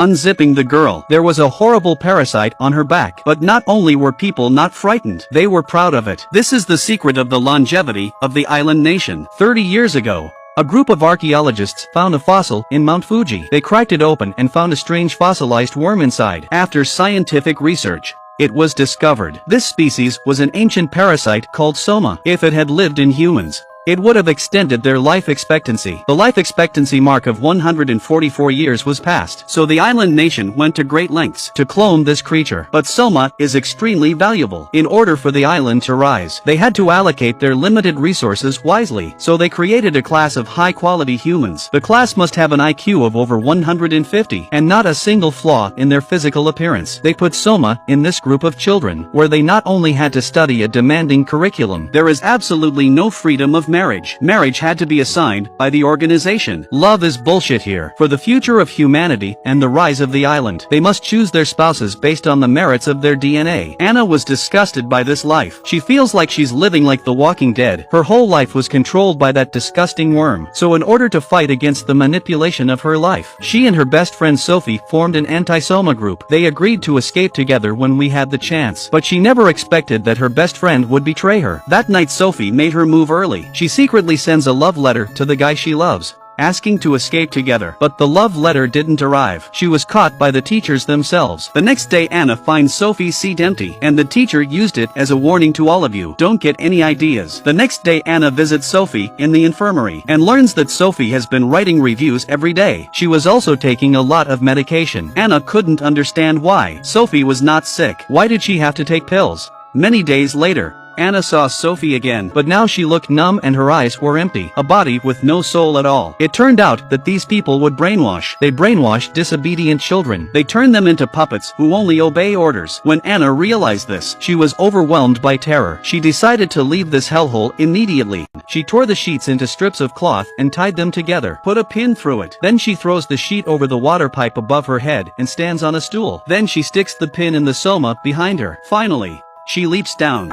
unzipping the girl. There was a horrible parasite on her back. But not only were people not frightened, they were proud of it. This is the secret of the longevity of the island nation. 30 years ago, a group of archaeologists found a fossil in Mount Fuji. They cracked it open and found a strange fossilized worm inside. After scientific research, it was discovered this species was an ancient parasite called soma. If it had lived in humans, it would have extended their life expectancy. The life expectancy mark of 144 years was passed, so the island nation went to great lengths to clone this creature. But soma is extremely valuable. In order for the island to rise, they had to allocate their limited resources wisely, so they created a class of high-quality humans. The class must have an IQ of over 150 and not a single flaw in their physical appearance. They put soma in this group of children, where they not only had to study a demanding curriculum, there is absolutely no freedom of marriage. Marriage had to be assigned by the organization. Love is bullshit here. For the future of humanity and the rise of the island, they must choose their spouses based on the merits of their DNA. Anna was disgusted by this life. She feels like she's living like the Walking Dead. Her whole life was controlled by that disgusting worm. So in order to fight against the manipulation of her life, she and her best friend Sophie formed an anti-soma group. They agreed to escape together when we had the chance. But she never expected that her best friend would betray her. That night Sophie made her move early. She secretly sends a love letter to the guy she loves, asking to escape together. But the love letter didn't arrive. She was caught by the teachers themselves. The next day Anna finds Sophie's seat empty, and the teacher used it as a warning to all of you. Don't get any ideas. The next day Anna visits Sophie in the infirmary, and learns that Sophie has been writing reviews every day. She was also taking a lot of medication. Anna couldn't understand why. Sophie was not sick. Why did she have to take pills? Many days later, Anna saw Sophie again, but now she looked numb and her eyes were empty, a body with no soul at all. It turned out that these people would brainwash. They brainwashed disobedient children. They turned them into puppets who only obey orders. When Anna realized this, she was overwhelmed by terror. She decided to leave this hellhole immediately. She tore the sheets into strips of cloth and tied them together, put a pin through it. Then she throws the sheet over the water pipe above her head and stands on a stool. Then she sticks the pin in the soma behind her. Finally, she leaps down.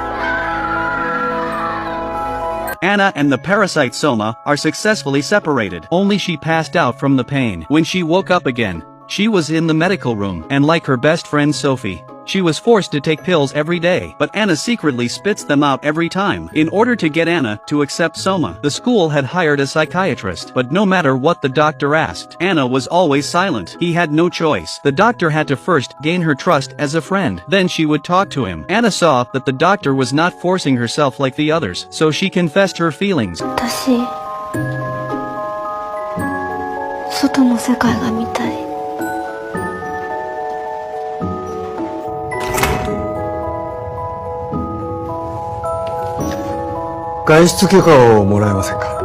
Anna and the parasite soma are successfully separated. Only she passed out from the pain. When she woke up again, she was in the medical room, and like her best friend Sophie, she was forced to take pills every day. But Anna secretly spits them out every time. In order to get Anna to accept soma, the school had hired a psychiatrist. But no matter what the doctor asked, Anna was always silent. He had no choice. The doctor had to first gain her trust as a friend. Then she would talk to him. Anna saw that the doctor was not forcing herself like the others, so she confessed her feelings. 私、外の世界が見たい。外出許可をもらえませんか?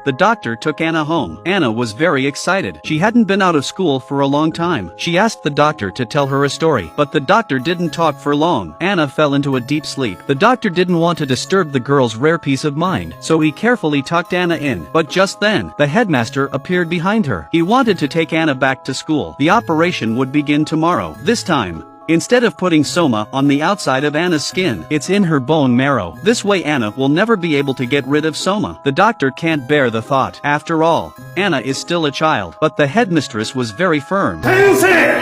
The doctor took Anna home. Anna was very excited. She hadn't been out of school for a long time. She asked the doctor to tell her a story, but the doctor didn't talk for long. Anna fell into a deep sleep. The doctor didn't want to disturb the girl's rare peace of mind, so he carefully tucked Anna in. But just then, the headmaster appeared behind her. He wanted to take Anna back to school. The operation would begin tomorrow. This time, instead of putting soma on the outside of Anna's skin, it's in her bone marrow. This way Anna will never be able to get rid of soma. The doctor can't bear the thought. After all, Anna is still a child. But the headmistress was very firm. 先生!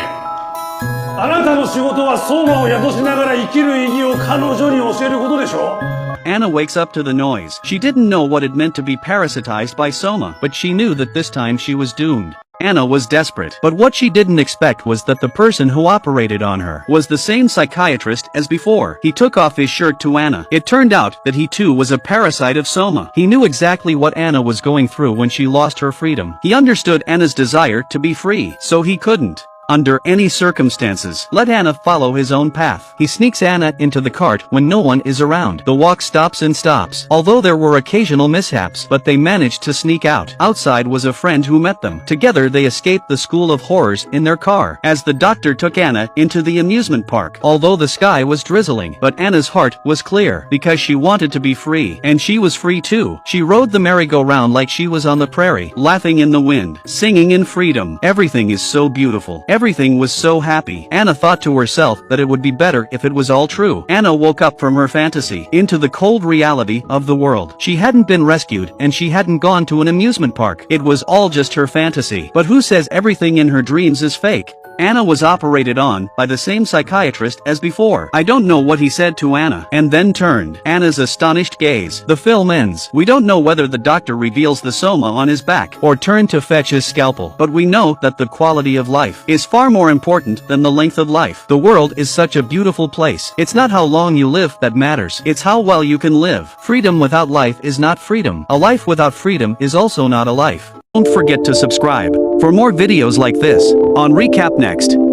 あなたの仕事は相馬を宿しながら生きる意義を彼女に教えることでしょ? Anna wakes up to the noise. She didn't know what it meant to be parasitized by soma, but she knew that this time she was doomed. Anna was desperate, but what she didn't expect was that the person who operated on her was the same psychiatrist as before. He took off his shirt to Anna. It turned out that he too was a parasite of soma. He knew exactly what Anna was going through when she lost her freedom. He understood Anna's desire to be free, so he couldn't, under any circumstances, let Anna follow his own path. He sneaks Anna into the cart when no one is around. The walk stops and stops, although there were occasional mishaps, but they managed to sneak out. Outside was a friend who met them. Together they escaped the school of horrors in their car, as the doctor took Anna into the amusement park. Although the sky was drizzling, but Anna's heart was clear, because she wanted to be free, and she was free too. She rode the merry-go-round like she was on the prairie, laughing in the wind, singing in freedom. Everything is so beautiful. Everything was so happy. Anna thought to herself that it would be better if it was all true. Anna woke up from her fantasy into the cold reality of the world. She hadn't been rescued and she hadn't gone to an amusement park. It was all just her fantasy. But who says everything in her dreams is fake? Anna was operated on by the same psychiatrist as before. I don't know what he said to Anna, and then turned Anna's astonished gaze. The film ends. We don't know whether the doctor reveals the soma on his back or turned to fetch his scalpel, but we know that the quality of life is far more important than the length of life. The world is such a beautiful place. It's not how long you live that matters, it's how well you can live. Freedom without life is not freedom. A life without freedom is also not a life. Don't forget to subscribe for more videos like this on Recap Next.